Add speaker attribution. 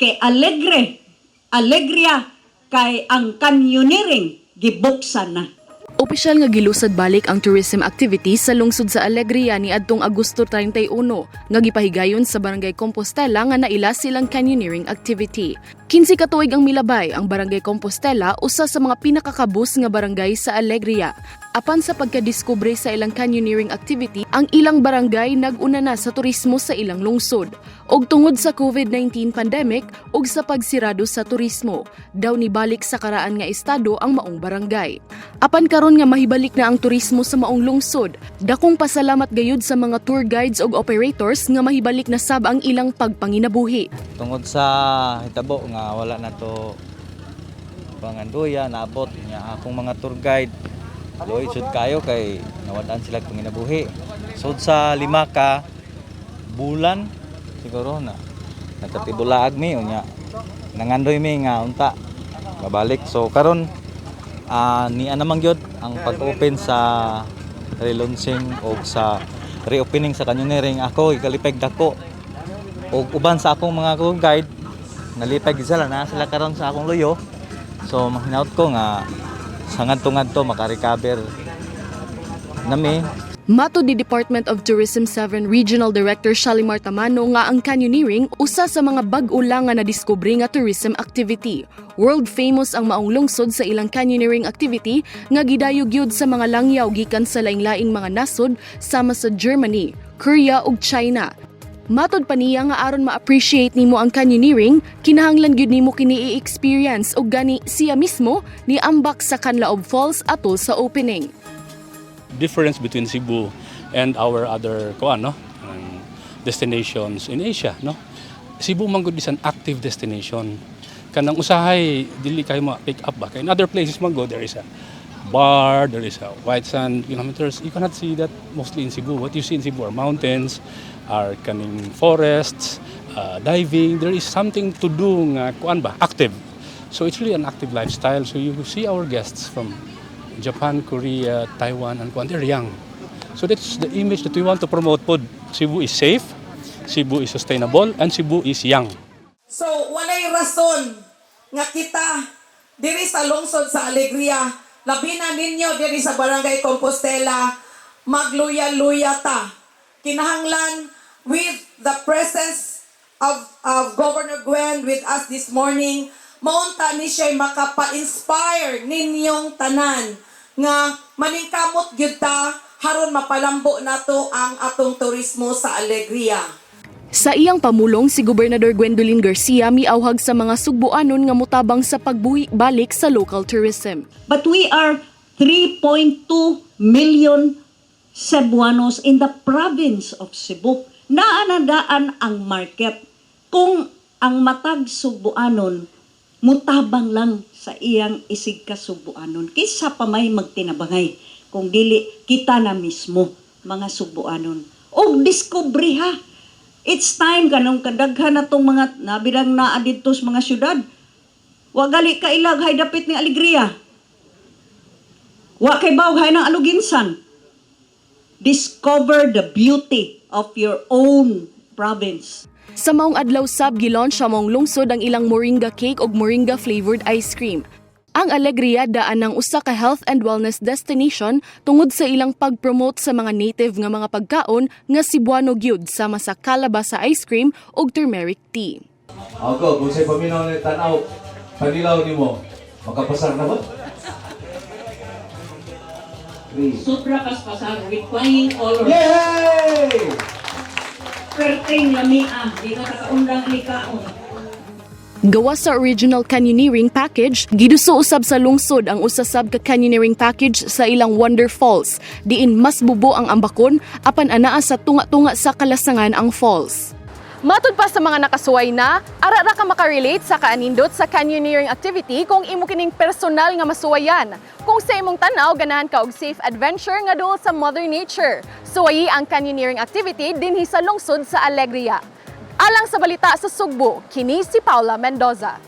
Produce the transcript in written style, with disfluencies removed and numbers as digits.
Speaker 1: kay Alegria kay ang canyoneering gibuksan na.
Speaker 2: Opisyal nga gilusad balik ang tourism activity sa lungsod sa Alegria ni adtong Agosto 31 nga gipahigayon sa Barangay Compostela nga naila silang canyoneering activity. 15 ka tuig ang milabay ang Barangay Compostela usa sa mga pinakakabus nga barangay sa Alegria. Apan sa pagkadiskubre sa ilang canyoneering activity, ang ilang barangay nag-una na sa turismo sa ilang lungsod. Og tungod sa COVID-19 pandemic ug sa pagsirado sa turismo, daw nibalik sa karaan nga estado ang maong barangay. Apan karon nga mahibalik na ang turismo sa maong lungsod, dakong pasalamat gayud sa mga tour guides ug operators nga mahibalik na sab ang ilang pagpanginabuhi.
Speaker 3: Tungod sa hitabo nga wala na to panganduya naabot nga akong mga tour guide loy sud kayo kay nawadaan sila panginabuhi. Sud sa 5 ka bulan siguro na nakatibulaag mi unya nangandoy mi nga unta babalik. So karon ni anamang gyud ang pag-open sa relaunching o sa reopening sa canyoneering. Ako ikalipeg dako og uban sa akong mga tour guide nalipay gid sila na sila karon sa akong luyo. So mahinaut ko nga sa ngadto-ngadto maka-recover nami.
Speaker 2: Mato di Department of Tourism 7 Regional Director Shalimar Tamano nga ang canyoneering usa sa mga bag-o lang nga nadiskubre nga tourism activity. World famous ang maong lungsod sa ilang canyoneering activity nga gidayog yud sa mga langyaw gikan sa laing-laing mga nasod sama sa Germany, Korea ug China. Matod pa niya nga aron ma-appreciate nimo ang canyoneering, kinahanglan gyud nimo kini i-experience ug gani siya mismo ni ambak sa Canlaob Falls atol sa opening.
Speaker 4: Difference between Cebu and our other destinations in Asia, no? Cebu man gud is an active destination. Kanang usahay dili kay mo pick up ba kay in other places man go there is a bar, there is a white sand kilometers. You cannot see that mostly in Cebu. What you see in Cebu are mountains, are kaning forests, diving. There is something to do nga kuan ba active. So it's really an active lifestyle. So you see our guests from Japan, Korea, Taiwan, and they're young. So that's the image that we want to promote. Cebu is safe, Cebu is sustainable, and Cebu is young.
Speaker 5: So walay rason nga kita diri sa lungsod sa Alegria, labi na ninyo diri sa Barangay Compostela, magluya-luya ta. Kinahanglan with the presence of Governor Gwen with us this morning, maunta ni siya makapa-inspire ninyong tanan nga maningkamot gyud ta haron mapalambo nato ang atong turismo sa Alegria.
Speaker 2: Sa iyang pamulong, si Gobernador Gwendolyn Garcia miawhag sa mga Sugboanon nga mutabang sa pagbuhi balik sa local tourism.
Speaker 1: But we are 3.2 million Cebuanos in the province of Cebu. Naanadaan ang market. Kung ang matag Sugboanon mutabang lang sa iyang isig ka Sugboanon, kisa pa may magtinabangay kung dili kita na mismo mga Sugboanon. O diskubriha. It's time kanong kadaghan na itong mga nabirang naa dito sa mga syudad. Wa gali ka ilag hay dapit ni Alegria. Wa kay bawg hay ng Aluginsan. Discover the beauty of your own province.
Speaker 2: Sa maong adlaw sab gilaunch sa maong lungsod ang ilang moringa cake ug moringa flavored ice cream. Ang Alegria daan ng usa ka health and wellness destination tungod sa ilang pag-promote sa mga native nga mga pagkaon nga Cebuano gyud sama sa kalabasa ice cream ug turmeric tea.
Speaker 6: Ako, kung sa'y paminaw na tanaw, panilaw ni mo, makapasar na ba?
Speaker 1: Supra paspasar with flying colors.
Speaker 6: Yay!
Speaker 1: Perting lamia, di ka kakaundang likaon.
Speaker 2: Gawa sa original canyoneering package, giduso usab sa lungsod ang usasab ka canyoneering package sa ilang Wonder Falls, diin mas bubo ang ambakon apan anaa sa tunga-tunga sa kalasangan ang falls. Matud pa sa mga nakasuway na, ara ra ka makarelate sa kaanindot sa canyoneering activity kung imo kining personal nga masuwayan. Kung sa imong tan-aw ganahan ka og safe adventure nga duol sa Mother Nature, suwayi ang canyoneering activity dinhi sa lungsod sa Alegria. Alang sa balita sa Sugbo, kini si Paula Mendoza.